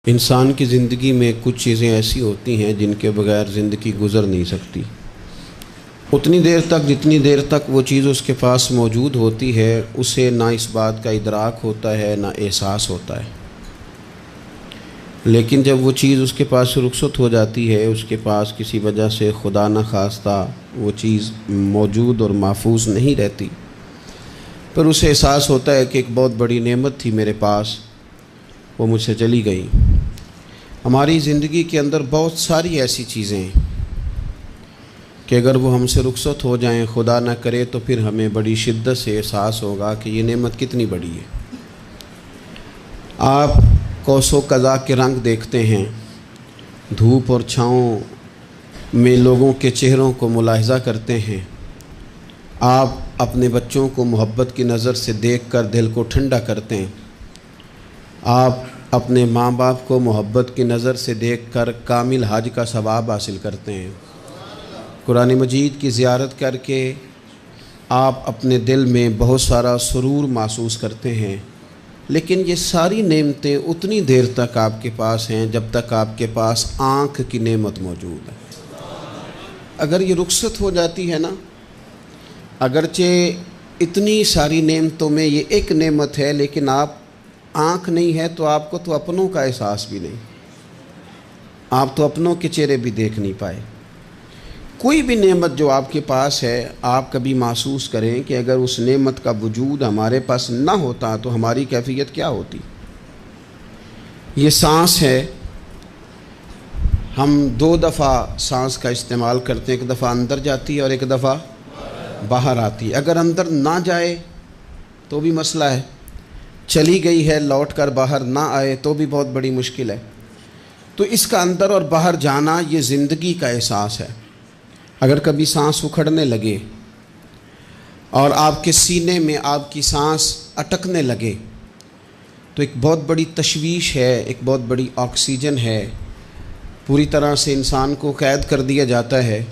انسان کی زندگی میں کچھ چیزیں ایسی ہوتی ہیں جن کے بغیر زندگی گزر نہیں سکتی۔ اتنی دیر تک جتنی دیر تک وہ چیز اس کے پاس موجود ہوتی ہے اسے نہ اس بات کا ادراک ہوتا ہے نہ احساس ہوتا ہے، لیکن جب وہ چیز اس کے پاس سے رخصت ہو جاتی ہے، اس کے پاس کسی وجہ سے خدا نہ خواستہ وہ چیز موجود اور محفوظ نہیں رہتی، پھر اسے احساس ہوتا ہے کہ ایک بہت بڑی نعمت تھی میرے پاس، وہ مجھ سے چلی گئی۔ ہماری زندگی کے اندر بہت ساری ایسی چیزیں ہیں کہ اگر وہ ہم سے رخصت ہو جائیں، خدا نہ کرے، تو پھر ہمیں بڑی شدت سے احساس ہوگا کہ یہ نعمت کتنی بڑی ہے۔ آپ کوس و قزح کے رنگ دیکھتے ہیں، دھوپ اور چھاؤں میں لوگوں کے چہروں کو ملاحظہ کرتے ہیں، آپ اپنے بچوں کو محبت کی نظر سے دیکھ کر دل کو ٹھنڈا کرتے ہیں، آپ اپنے ماں باپ کو محبت کی نظر سے دیکھ کر کامل حج کا ثواب حاصل کرتے ہیں، قرآن مجید کی زیارت کر کے آپ اپنے دل میں بہت سارا سرور محسوس کرتے ہیں، لیکن یہ ساری نعمتیں اتنی دیر تک آپ کے پاس ہیں جب تک آپ کے پاس آنکھ کی نعمت موجود ہے۔ اگر یہ رخصت ہو جاتی ہے نا، اگرچہ اتنی ساری نعمتوں میں یہ ایک نعمت ہے، لیکن آپ آنکھ نہیں ہے تو آپ کو تو اپنوں کا احساس بھی نہیں، آپ تو اپنوں کے چہرے بھی دیکھ نہیں پائے۔ کوئی بھی نعمت جو آپ کے پاس ہے، آپ کبھی محسوس کریں کہ اگر اس نعمت کا وجود ہمارے پاس نہ ہوتا تو ہماری کیفیت کیا ہوتی۔ یہ سانس ہے، ہم دو دفعہ سانس کا استعمال کرتے ہیں، ایک دفعہ اندر جاتی ہے اور ایک دفعہ باہر آتی ہے۔ اگر اندر نہ جائے تو بھی مسئلہ ہے، چلی گئی ہے لوٹ کر باہر نہ آئے تو بھی بہت بڑی مشکل ہے۔ تو اس کا اندر اور باہر جانا یہ زندگی کا احساس ہے۔ اگر کبھی سانس اکھڑنے لگے اور آپ کے سینے میں آپ کی سانس اٹکنے لگے تو ایک بہت بڑی تشویش ہے، ایک بہت بڑی آکسیجن ہے، پوری طرح سے انسان کو قید کر دیا جاتا ہے،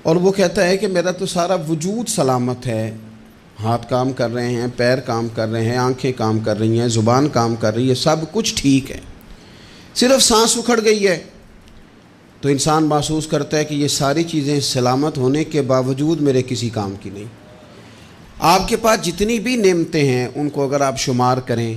اور وہ کہتا ہے کہ میرا تو سارا وجود سلامت ہے، ہاتھ کام کر رہے ہیں، پیر کام کر رہے ہیں، آنکھیں کام کر رہی ہیں، زبان کام کر رہی ہے، سب کچھ ٹھیک ہے، صرف سانس اکھڑ گئی ہے۔ تو انسان محسوس کرتا ہے کہ یہ ساری چیزیں سلامت ہونے کے باوجود میرے کسی کام کی نہیں۔ آپ کے پاس جتنی بھی نعمتیں ہیں ان کو اگر آپ شمار کریں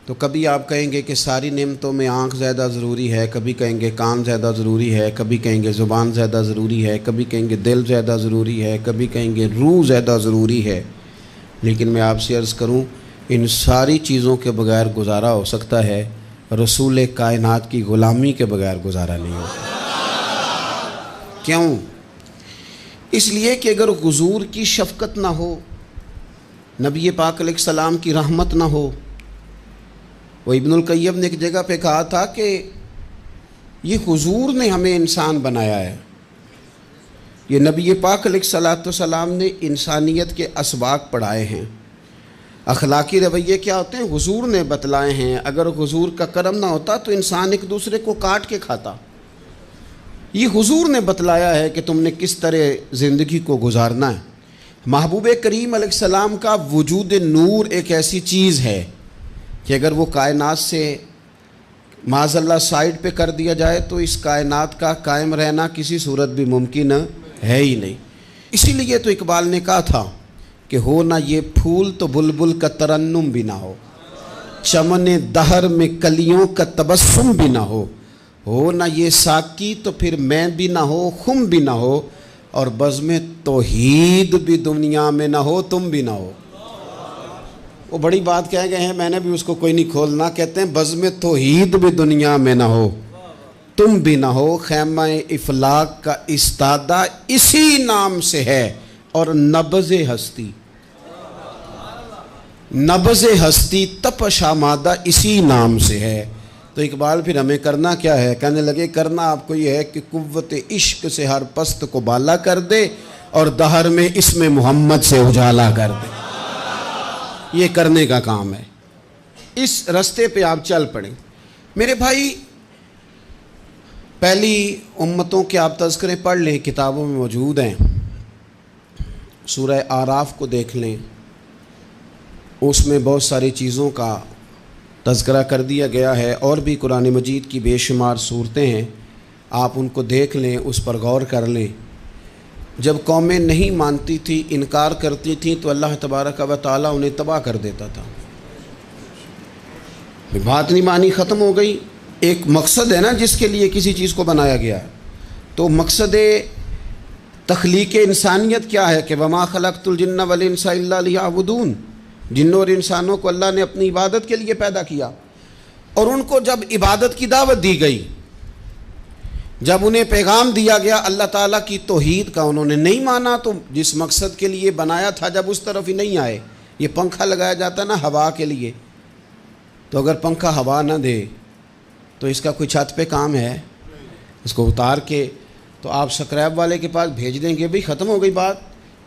تو کبھی آپ کہیں گے کہ ساری نعمتوں میں آنکھ زیادہ ضروری ہے، کبھی کہیں گے کان زیادہ ضروری ہے، کبھی کہیں گے زبان زیادہ ضروری ہے، کبھی کہیں گے دل زیادہ ضروری ہے، کبھی کہیں گے روح زیادہ ضروری ہے، لیکن میں آپ سے عرض کروں ان ساری چیزوں کے بغیر گزارا ہو سکتا ہے، رسول کائنات کی غلامی کے بغیر گزارا نہیں ہوتا۔ کیوں؟ اس لیے کہ اگر حضور کی شفقت نہ ہو، نبی پاک علیہ السلام کی رحمت نہ ہو، وہ ابن القیم نے ایک جگہ پہ کہا تھا کہ یہ حضور نے ہمیں انسان بنایا ہے، یہ نبی پاک علیہ السلام نے انسانیت کے اسباق پڑھائے ہیں، اخلاقی رویے کیا ہوتے ہیں حضور نے بتلائے ہیں، اگر حضور کا کرم نہ ہوتا تو انسان ایک دوسرے کو کاٹ کے کھاتا۔ یہ حضور نے بتلایا ہے کہ تم نے کس طرح زندگی کو گزارنا ہے۔ محبوب کریم علیہ السلام کا وجود نور ایک ایسی چیز ہے کہ اگر وہ کائنات سے معاذ اللہ سائڈ پہ کر دیا جائے تو اس کائنات کا قائم رہنا کسی صورت بھی ممکن ہے ہی نہیں۔ اسی لیے تو اقبال نے کہا تھا کہ ہو نہ یہ پھول تو بلبل کا ترنم بھی نہ ہو، چمن دہر میں کلیوں کا تبسم بھی نہ ہو نہ یہ ساقی تو پھر میں بھی نہ ہو، خم بھی نہ ہو، اور بزم توحید بھی دنیا میں نہ ہو، تم بھی نہ ہو۔ وہ بڑی بات کہہ گئے ہیں، میں نے بھی اس کو کوئی نہیں کھولنا، کہتے ہیں بزم توحید بھی دنیا میں نہ ہو، تم بھی نہ ہو، خیمہ افلاق کا استادہ اسی نام سے ہے، اور نبض ہستی تپش آمادہ اسی نام سے ہے۔ تو اقبال پھر ہمیں کرنا کیا ہے؟ کہنے لگے کرنا آپ کو یہ ہے کہ قوت عشق سے ہر پست کو بالا کر دے اور دہر میں اسم محمد سے اجالا کر دے۔ یہ کرنے کا کام ہے، اس رستے پہ آپ چل پڑیں۔ میرے بھائی، پہلی امتوں کے آپ تذکرے پڑھ لیں، کتابوں میں موجود ہیں۔ سورہ آراف کو دیکھ لیں، اس میں بہت ساری چیزوں کا تذکرہ کر دیا گیا ہے، اور بھی قرآن مجید کی بے شمار صورتیں ہیں، آپ ان کو دیکھ لیں، اس پر غور کر لیں۔ جب قومیں نہیں مانتی تھی، انکار کرتی تھیں، تو اللہ تبارک و تعالیٰ انہیں تباہ کر دیتا تھا۔ بات نہیں مانی، ختم ہو گئی۔ ایک مقصد ہے نا جس کے لیے کسی چیز کو بنایا گیا ہے، تو مقصد تخلیق انسانیت کیا ہے کہ وما خلقت الجن والانس الا لیعبدون، جنوں اور انسانوں کو اللہ نے اپنی عبادت کے لیے پیدا کیا، اور ان کو جب عبادت کی دعوت دی گئی، جب انہیں پیغام دیا گیا اللہ تعالیٰ کی توحید کا، انہوں نے نہیں مانا، تو جس مقصد کے لیے بنایا تھا جب اس طرف ہی نہیں آئے۔ یہ پنکھا لگایا جاتا نا ہوا کے لیے، تو اگر پنکھا ہوا نہ دے تو اس کا کوئی چھت پہ کام ہے؟ اس کو اتار کے تو آپ سکریب والے کے پاس بھیج دیں گے، بھئی ختم ہو گئی بات۔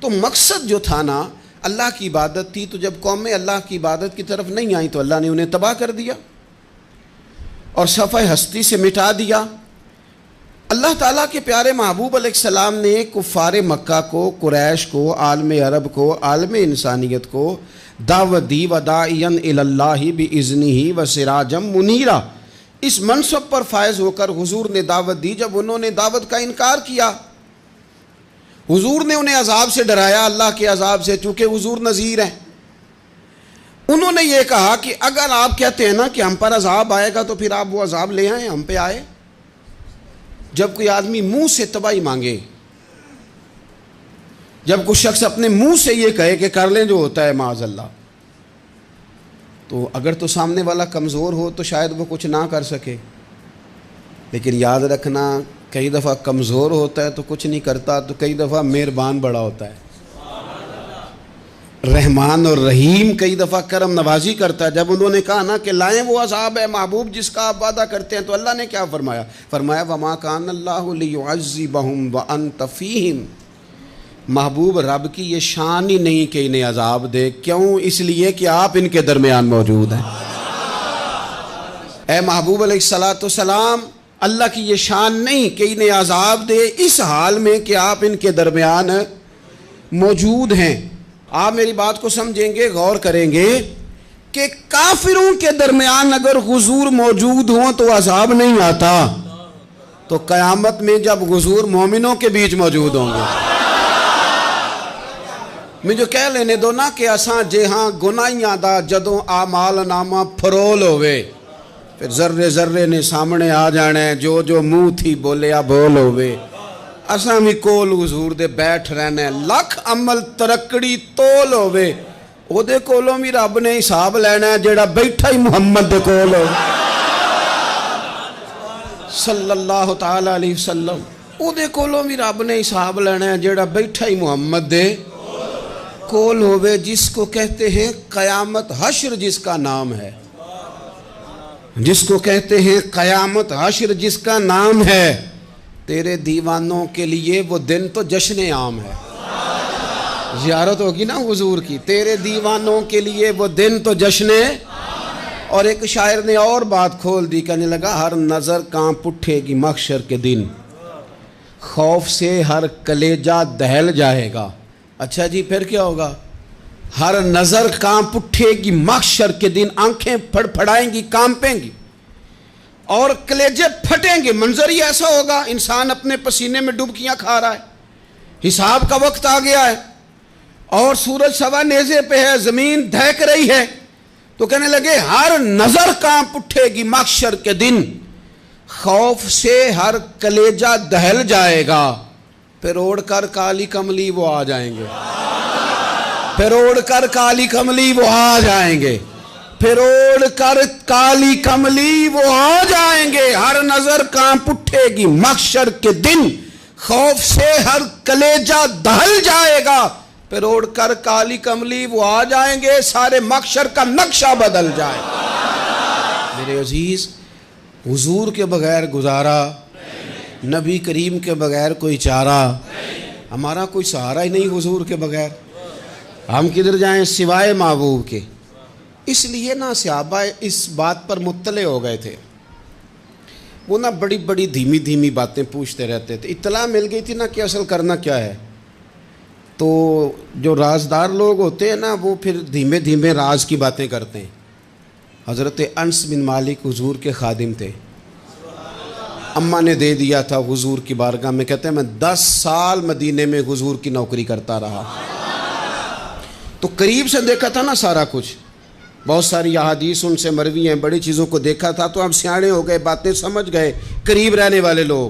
تو مقصد جو تھا نا اللہ کی عبادت تھی، تو جب قومیں اللہ کی عبادت کی طرف نہیں آئیں تو اللہ نے انہیں تباہ کر دیا اور صفحہ ہستی سے مٹا دیا۔ اللہ تعالیٰ کے پیارے محبوب علیہ السلام نے کفار مکہ کو، قریش کو، عالم عرب کو، عالم انسانیت کو دعوت دی، وداعیا الی اللہ باذنہ وسراجا منیرا۔ اس منصب پر فائز ہو کر حضور نے دعوت دی۔ جب انہوں نے دعوت کا انکار کیا، حضور نے انہیں عذاب سے ڈرایا، اللہ کے عذاب سے، چونکہ حضور نذیر ہیں۔ انہوں نے یہ کہا کہ اگر آپ کہتے ہیں نا کہ ہم پر عذاب آئے گا تو پھر آپ وہ عذاب لے آئیں، ہم پہ آئے۔ جب کوئی آدمی منہ سے تباہی مانگے، جب کوئی شخص اپنے منہ سے یہ کہے کہ کر لیں جو ہوتا ہے معاذ اللہ، تو اگر تو سامنے والا کمزور ہو تو شاید وہ کچھ نہ کر سکے، لیکن یاد رکھنا کئی دفعہ کمزور ہوتا ہے تو کچھ نہیں کرتا، تو کئی دفعہ مہربان بڑا ہوتا ہے، رحمان اور رحیم کئی دفعہ کرم نوازی کرتا ہے۔ جب انہوں نے کہا نا کہ لائیں وہ عذاب ہے محبوب جس کا آپ وعدہ کرتے ہیں، تو اللہ نے کیا فرمایا؟ فرمایا وما کان اللہ لیعذبہم وانت فیہم۔ محبوب رب کی یہ شان ہی نہیں کہ انہیں عذاب دے، کیوں؟ اس لیے کہ آپ ان کے درمیان موجود ہیں۔ اے محبوب علیہ السلام، اللہ کی یہ شان نہیں کہ انہیں عذاب دے اس حال میں کہ آپ ان کے درمیان موجود ہیں۔ آپ میری بات کو سمجھیں گے، غور کریں گے کہ کافروں کے درمیان اگر حضور موجود ہوں تو عذاب نہیں آتا، تو قیامت میں جب حضور مومنوں کے بیچ موجود ہوں گے، مجھے کہہ لینے دو نا کہ اساں جے ہاں گناہیاں دا جدوں اعمال نامہ پھرول ہوئے، پھر ذرے ذرے نے سامنے آ جانا ہے، جو جو منہ تھی بولیا بول ہوئے، اساں بھی کول حضور دے بیٹھ رہنا ہے، لکھ عمل ترکڑی تول ہوئے، او دے کولوں بھی رب نے حساب لینا ہے جیڑا بیٹھا ہی محمد دے کول ہو صلی اللہ تعالی علیہ وسلم، او دے کولوں بھی رب نے حساب لینا ہے جیڑا بیٹھا ہی محمد دے کول ہوئے، جس کو کہتے ہیں قیامت حشر، جس کا نام ہے، جس کو کہتے ہیں قیامت حشر، جس کا نام ہے۔ تیرے دیوانوں کے لیے وہ دن تو جشن عام ہے، زیارت ہوگی نا حضور کی، تیرے دیوانوں کے لیے وہ دن تو جشن۔ اور ایک شاعر نے اور بات کھول دی، کہنے لگا ہر نظر کانپ اٹھے گی محشر کے دن، خوف سے ہر کلیجہ دہل جائے گا۔ اچھا جی پھر کیا ہوگا؟ ہر نظر کانپ اٹھے گی محشر کے دن، آنکھیں پھڑ پھڑائیں گی، کانپیں گی اور کلیجے پھٹیں گے۔ منظر ہی ایسا ہوگا، انسان اپنے پسینے میں ڈبکیاں کھا رہا ہے، حساب کا وقت آ گیا ہے اور سورج سوا نیزے پہ ہے، زمین دہک رہی ہے، تو کہنے لگے ہر نظر کانپ اٹھے گی محشر کے دن، خوف سے ہر کلیجہ دہل جائے گا، پھر اوڑھ کر کالی کملی وہ آ جائیں گے، پھر اوڑھ کر کالی کملی وہ آ جائیں گے، پھر اوڑھ کر کالی کملی وہ آ جائیں گے، ہر نظر کانپ اٹھے گی محشر کے دن، خوف سے ہر کلیجہ دہل جائے گا، پھر اوڑھ کر کالی کملی وہ آ جائیں گے، سارے محشر کا نقشہ بدل جائے گا۔ میرے عزیز، حضور کے بغیر گزارا، نبی کریم کے بغیر کوئی چارہ، ہمارا کوئی سہارا ہی نہیں حضور کے بغیر، ہم کدھر جائیں سوائے محبوب کے۔ اس لیے نا صحابہ اس بات پر مطلع ہو گئے تھے، وہ نا بڑی بڑی دھیمی دھیمی باتیں پوچھتے رہتے تھے، اطلاع مل گئی تھی نا کہ اصل کرنا کیا ہے۔ تو جو رازدار لوگ ہوتے ہیں نا وہ پھر دھیمے دھیمے راز کی باتیں کرتے ہیں۔ حضرت انس بن مالک حضور کے خادم تھے، اماں نے دے دیا تھا حضور کی بارگاہ میں، کہتے ہیں میں 10 سال مدینے میں حضور کی نوکری کرتا رہا، تو قریب سے دیکھا تھا نا سارا کچھ، بہت ساری احادیث ان سے مروی ہیں، بڑی چیزوں کو دیکھا تھا، تو ہم سیانے ہو گئے، باتیں سمجھ گئے، قریب رہنے والے لوگ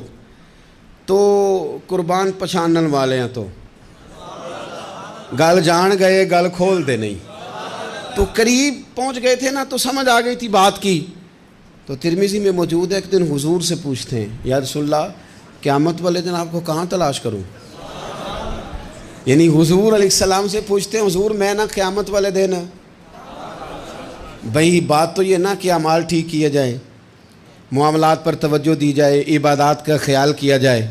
تو قربان پچھانن والے ہیں، تو گل جان گئے گل کھول دے نہیں، تو قریب پہنچ گئے تھے نا، تو سمجھ آ گئی تھی بات کی۔ تو ترمذی میں موجود ہے، ایک دن حضور سے پوچھتے ہیں یا رسول اللہ قیامت والے دن آپ کو کہاں تلاش کروں؟ یعنی حضور علیہ السلام سے پوچھتے ہیں حضور میں نا قیامت والے دن، بھئی بات تو یہ نا کہ اعمال ٹھیک کیے جائیں، معاملات پر توجہ دی جائے، عبادات کا خیال کیا جائے،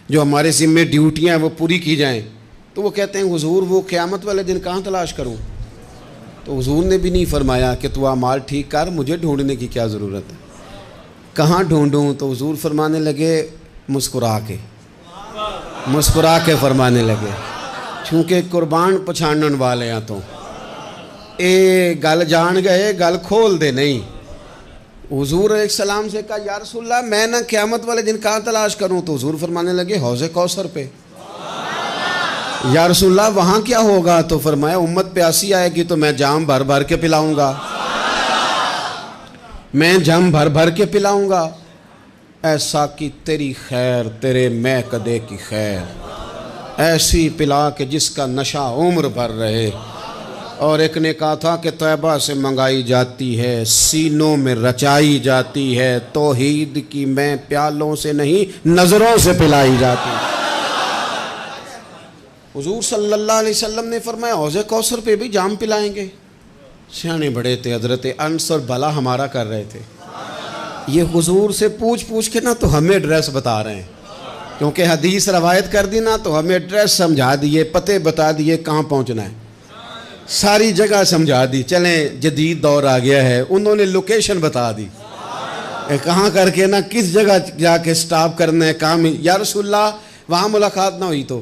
جو ہمارے ذمے ڈیوٹیاں ہیں وہ پوری کی جائیں۔ تو وہ کہتے ہیں حضور وہ قیامت والے دن کہاں تلاش کروں؟ تو حضور نے بھی نہیں فرمایا کہ تو اعمال ٹھیک کر، مجھے ڈھونڈنے کی کیا ضرورت ہے، کہاں ڈھونڈوں؟ تو حضور فرمانے لگے مسکرا کے فرمانے لگے، چونکہ قربان پچھانن والے ہیں، تو اے گل جان گئے گل کھول دے نہیں۔ حضور علیہ السلام سے کہا یا رسول اللہ میں نہ قیامت والے دن کہاں تلاش کروں؟ تو حضور فرمانے لگے حوض کوثر پہ۔ یا رسول اللہ وہاں کیا ہوگا؟ تو فرمایا امت پیاسی آئے گی تو میں جام بھر بھر کے پلاؤں گا، میں جام بھر بھر کے پلاؤں گا۔ ایسا کہ تیری خیر تیرے میں کدے کی خیر، ایسی پلا کہ جس کا نشہ عمر بھر رہے۔ اور ایک نے کہا تھا کہ طیبہ سے منگائی جاتی ہے، سینوں میں رچائی جاتی ہے، توحید کی میں پیالوں سے نہیں نظروں سے پلائی جاتی ہے۔ حضور صلی اللہ علیہ وسلم نے فرمایا حوض کوثر پہ بھی جام پلائیں گے؟ سیانے بڑے تھے حضرت انس اور بلا ہمارا کر رہے تھے، یہ حضور سے پوچھ کے نا تو ہمیں ایڈریس بتا رہے ہیں، کیونکہ حدیث روایت کر دی نا تو ہمیں ایڈریس سمجھا دیے، پتے بتا دیے کہاں پہنچنا ہے، ساری جگہ سمجھا دی۔ چلیں جدید دور آ گیا ہے، انہوں نے لوکیشن بتا دی، کہاں کر کے نا کس جگہ جا کے سٹاپ کرنا ہے کام۔ یا رسول اللہ وہاں ملاقات نہ ہوئی تو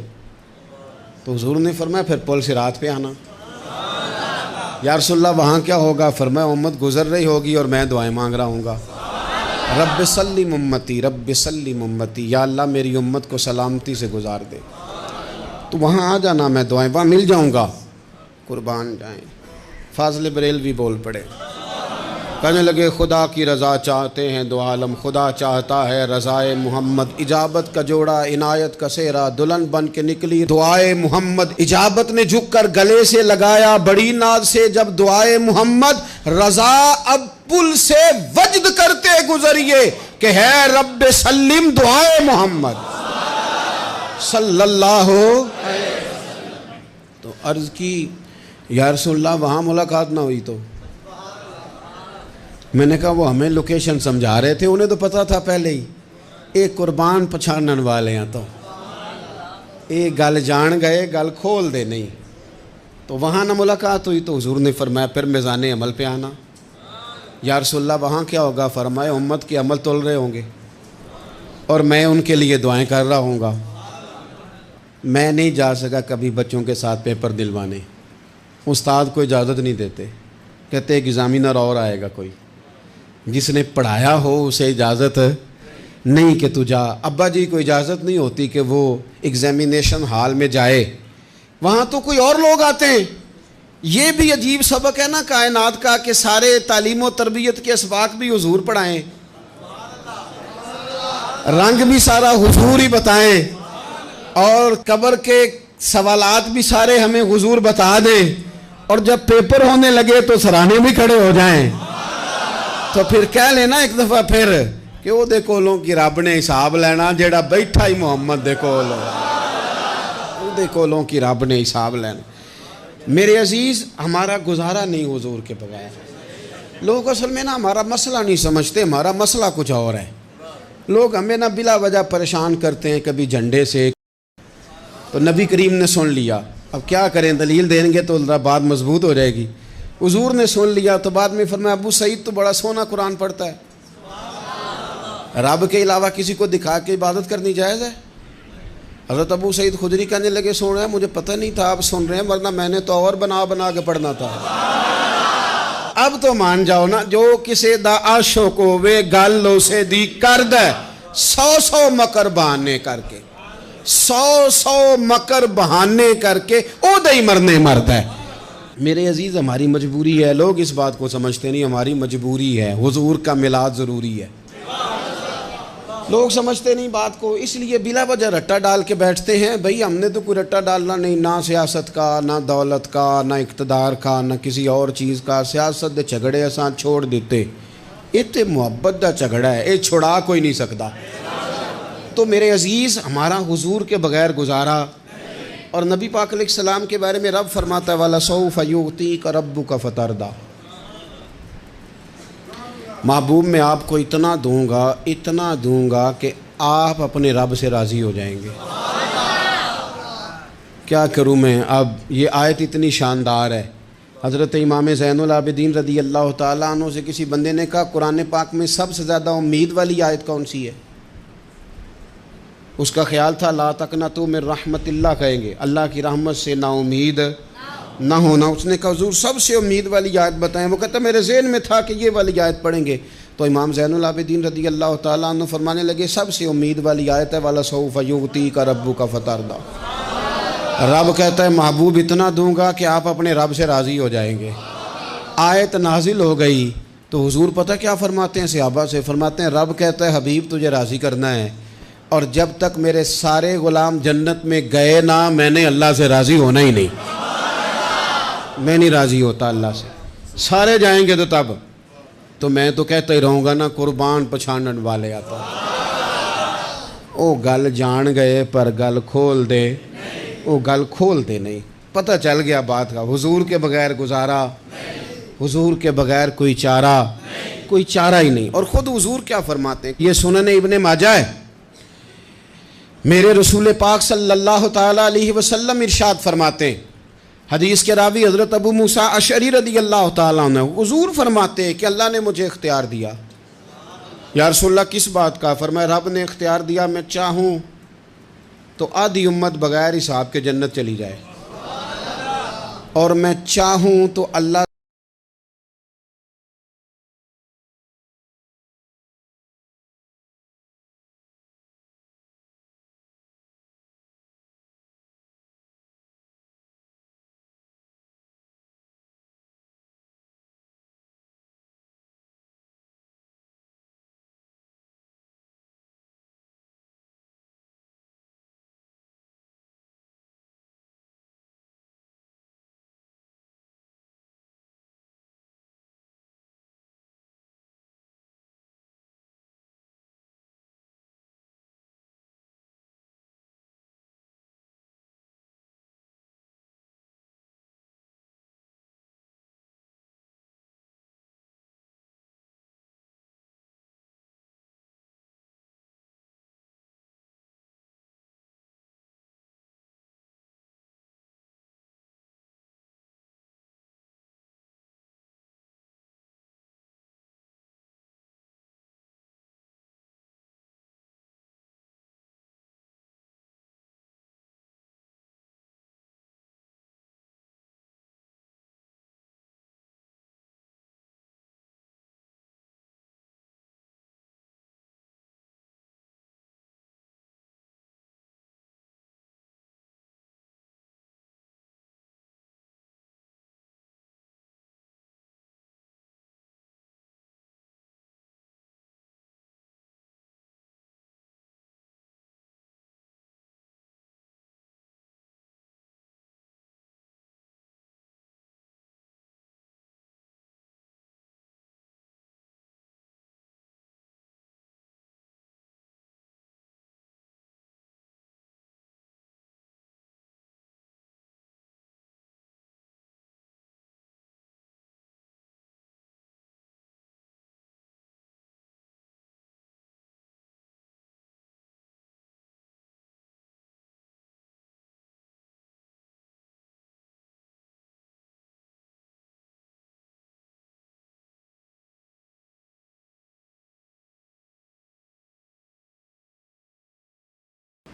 حضور نے فرمایا پھر پل صراط پہ آنا۔ یا رسول اللہ وہاں کیا ہوگا؟ فرمایا امت گزر رہی ہوگی اور میں دعائیں مانگ رہا ہوں گا، رب سلم امتی رب سلم امتی، یا اللہ میری امت کو سلامتی سے گزار دے، تو وہاں آ جانا، میں دعائیں وہاں مل جاؤں گا، قربان جائیں۔ فاضل بریلوی بول پڑے، کہنے لگے خدا کی رضا چاہتے ہیں دو عالم، خدا چاہتا ہے رضائے محمد، اجابت کا جوڑا عنایت کا سہرا، دلہن بن کے نکلی دعائے محمد، اجابت نے جھک کر گلے سے لگایا بڑی ناز سے جب دعائے محمد، رضا اب پل سے وجد کرتے گزریے کہ ہے رب سلم دعائے محمد صلی اللہ علیہ وسلم۔ تو عرض کی یا رسول اللہ وہاں ملاقات نہ ہوئی تو؟ میں نے کہا وہ ہمیں لوکیشن سمجھا رہے تھے، انہیں تو پتا تھا پہلے ہی، ایک قربان پچھانن والے ہیں، تو ایک گل جان گئے گل کھول دے نہیں، تو وہاں نہ ملاقات ہوئی تو حضور نے فرمایا پھر میزان عمل پہ آنا۔ یا رسول اللہ وہاں کیا ہوگا؟ فرمایا امت کے عمل تول رہے ہوں گے اور میں ان کے لیے دعائیں کر رہا ہوں گا۔ میں نہیں جا سکا کبھی بچوں کے ساتھ پیپر دلوانے، استاد کو اجازت نہیں دیتے، کہتے ایک ایگزامینر اور آئے گا کوئی، جس نے پڑھایا ہو اسے اجازت نہیں کہ تو جا۔ ابا جی کو اجازت نہیں ہوتی کہ وہ ایگزامینیشن ہال میں جائے، وہاں تو کوئی اور لوگ آتے ہیں۔ یہ بھی عجیب سبق ہے نا کائنات کا کہ سارے تعلیم و تربیت کے اسباق بھی حضور پڑھائیں، رنگ بھی سارا حضور ہی بتائیں، اور قبر کے سوالات بھی سارے ہمیں حضور بتا دیں، اور جب پیپر ہونے لگے تو سرانے بھی کھڑے ہو جائیں، تو پھر کہہ لینا ایک دفعہ پھر کہ وہ دے کولوں کی رب نے حساب لینا، جیڑا بیٹھا ہی محمد دے کول، وہ دے کولوں کی رب نے حساب لینا۔ میرے عزیز ہمارا گزارا نہیں حضور کے بغیر۔ لوگ اصل میں نا ہمارا مسئلہ نہیں سمجھتے، ہمارا مسئلہ کچھ اور ہے۔ لوگ ہمیں نا بلا وجہ پریشان کرتے ہیں، کبھی جھنڈے سے، تو نبی کریم نے سن لیا، اب کیا کریں، دلیل دیں گے تو بات مضبوط ہو جائے گی۔ حضور نے سن لیا تو بعد میں فرمایا ابو سعید تو بڑا سونا قرآن پڑھتا ہے، رب کے علاوہ کسی کو دکھا کے عبادت کرنی جائز ہے؟ حضرت ابو سعید خدری کہنے لگے سن رہے ہیں مجھے پتہ نہیں تھا آپ سن رہے ہیں، ورنہ میں نے تو اور بنا بنا کے پڑھنا تھا۔ اب تو مان جاؤ نا، جو کسے دا عاشق ہوئے گل اسے دی کرد ہے، 100 مکر بہانے کر کے، 100 مکر بہانے کر کے او دے ہی مرنے مرد ہے۔ میرے عزیز ہماری مجبوری ہے، لوگ اس بات کو سمجھتے نہیں، ہماری مجبوری ہے، حضور کا میلاد ضروری ہے۔ لوگ سمجھتے نہیں بات کو، اس لیے بلا وجہ رٹا ڈال کے بیٹھتے ہیں۔ بھئی ہم نے تو کوئی رٹا ڈالنا نہیں، نہ سیاست کا، نہ دولت کا، نہ اقتدار کا، نہ کسی اور چیز کا۔ سیاست دے جھگڑے اساں چھوڑ دیتے، یہ تے محبت دا جھگڑا ہے، یہ چھڑا کوئی نہیں سکتا۔ تو میرے عزیز ہمارا حضور کے بغیر گزارا، اور نبی پاک علیہ السلام کے بارے میں رب فرماتا ہے وَلَسَوْفَ يُعْطِيكَ رَبُّكَ فَتَرْضَىٰ، محبوب میں آپ کو اتنا دوں گا کہ آپ اپنے رب سے راضی ہو جائیں گے۔ کیا کروں میں اب، یہ آیت اتنی شاندار ہے۔ حضرت امام زین العابدین رضی اللہ تعالیٰ عنہ سے کسی بندے نے کہا قرآن پاک میں سب سے زیادہ امید والی آیت کون سی ہے؟ اس کا خیال تھا لا تقنطوا من رحمت اللہ کہیں گے، اللہ کی رحمت سے نا امید نہ ہونا۔ اس نے کہا حضور سب سے امید والی آیت بتائیں۔ وہ کہتا میرے ذہن میں تھا کہ یہ والی آیت پڑھیں گے۔ تو امام زین العابدین رضی اللہ تعالیٰ عنہ فرمانے لگے سب سے امید والی آیت ہے وَلَسَوْفَ يُعْطِيكَ رَبُّكَ فَتَرْضَىٰ، رب کہتا ہے محبوب اتنا دوں گا کہ آپ اپنے رب سے راضی ہو جائیں گے۔ آیت نازل ہو گئی تو حضور پتہ کیا فرماتے ہیں صحابہ سے؟ فرماتے ہیں رب کہتا ہے حبیب تجھے راضی کرنا ہے، اور جب تک میرے سارے غلام جنت میں گئے نہ میں نے اللہ سے راضی ہونا ہی نہیں۔ میں نہیں راضی ہوتا اللہ سے، سارے جائیں گے تو تب تو میں تو کہتا ہی رہوں گا نا قربان پچھانن والے آتا۔ او گل جان گئے پر گل کھول دے، او گل کھول دے نہیں، پتہ چل گیا بات کا۔ حضور کے بغیر گزارا، حضور کے بغیر کوئی چارہ ہی نہیں۔ اور خود حضور کیا فرماتے ہیں، یہ سنن ابن ماجہ ہے، میرے رسول پاک صلی اللہ تعالیٰ علیہ وسلم ارشاد فرماتے ہیں، حدیث کے راوی حضرت ابو موسیٰ اشعری رضی اللہ تعالیٰ عنہ، حضور فرماتے ہیں کہ اللہ نے مجھے اختیار دیا۔ یا رسول اللہ کس بات کا؟ فرمایا رب نے اختیار دیا میں چاہوں تو آدھی امت بغیر حساب کے جنت چلی جائے، اور میں چاہوں تو اللہ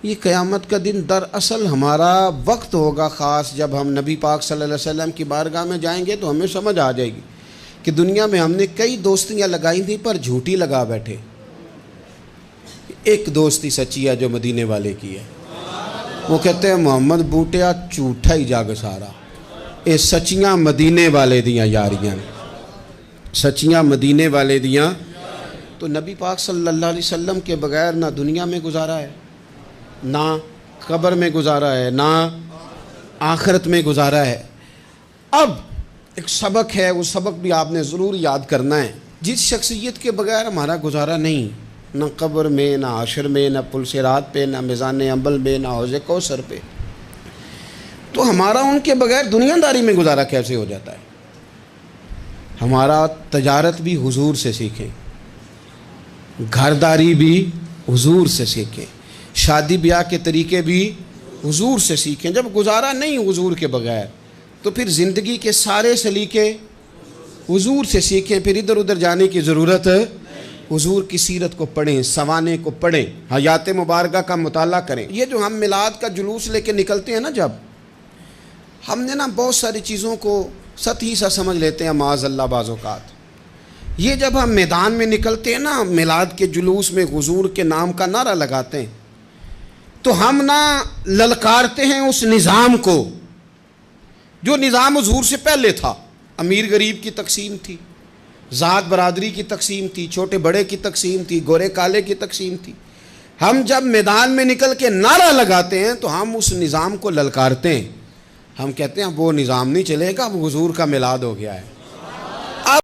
یہ قیامت کا دن دراصل ہمارا وقت ہوگا خاص، جب ہم نبی پاک صلی اللہ علیہ وسلم کی بارگاہ میں جائیں گے تو ہمیں سمجھ آ جائے گی کہ دنیا میں ہم نے کئی دوستیاں لگائی تھیں پر جھوٹی لگا بیٹھے، ایک دوستی سچی ہے جو مدینے والے کی ہے۔ وہ کہتے ہیں محمد بوٹیا جھوٹا ہی جاگ سارا، اے سچیاں مدینے والے دیاں یاریاں، سچیاں مدینے والے دیاں۔ تو نبی پاک صلی اللہ علیہ وسلم کے بغیر نہ دنیا میں گزارا ہے، نہ قبر میں گزارا ہے، نہ آخرت میں گزارا ہے۔ اب ایک سبق ہے، وہ سبق بھی آپ نے ضرور یاد کرنا ہے۔ جس شخصیت کے بغیر ہمارا گزارا نہیں، نہ قبر میں، نہ حشر میں، نہ پل صراط پہ، نہ میزان عمل میں، نہ حوض کوثر پہ، تو ہمارا ان کے بغیر دنیا داری میں گزارا کیسے ہو جاتا ہے؟ ہمارا تجارت بھی حضور سے سیکھیں، گھرداری بھی حضور سے سیکھیں، شادی بیاہ کے طریقے بھی حضور سے سیکھیں۔ جب گزارا نہیں حضور کے بغیر تو پھر زندگی کے سارے سلیقے حضور سے سیکھیں، پھر ادھر ادھر جانے کی ضرورت ہے۔ حضور کی سیرت کو پڑھیں، سوانے کو پڑھیں، حیات مبارکہ کا مطالعہ کریں۔ یہ جو ہم میلاد کا جلوس لے کے نکلتے ہیں نا، جب ہم نے نا بہت ساری چیزوں کو سطحی سا سمجھ لیتے ہیں معاذ اللہ بعض اوقات۔ یہ جب ہم میدان میں نکلتے ہیں نا، میلاد کے جلوس میں حضور کے نام کا نعرہ لگاتے ہیں، تو ہم نا للکارتے ہیں اس نظام کو جو نظام حضور سے پہلے تھا۔ امیر غریب کی تقسیم تھی، ذات برادری کی تقسیم تھی، چھوٹے بڑے کی تقسیم تھی، گورے کالے کی تقسیم تھی۔ ہم جب میدان میں نکل کے نعرہ لگاتے ہیں تو ہم اس نظام کو للکارتے ہیں، ہم کہتے ہیں وہ نظام نہیں چلے گا، وہ حضور کا میلاد ہو گیا ہے۔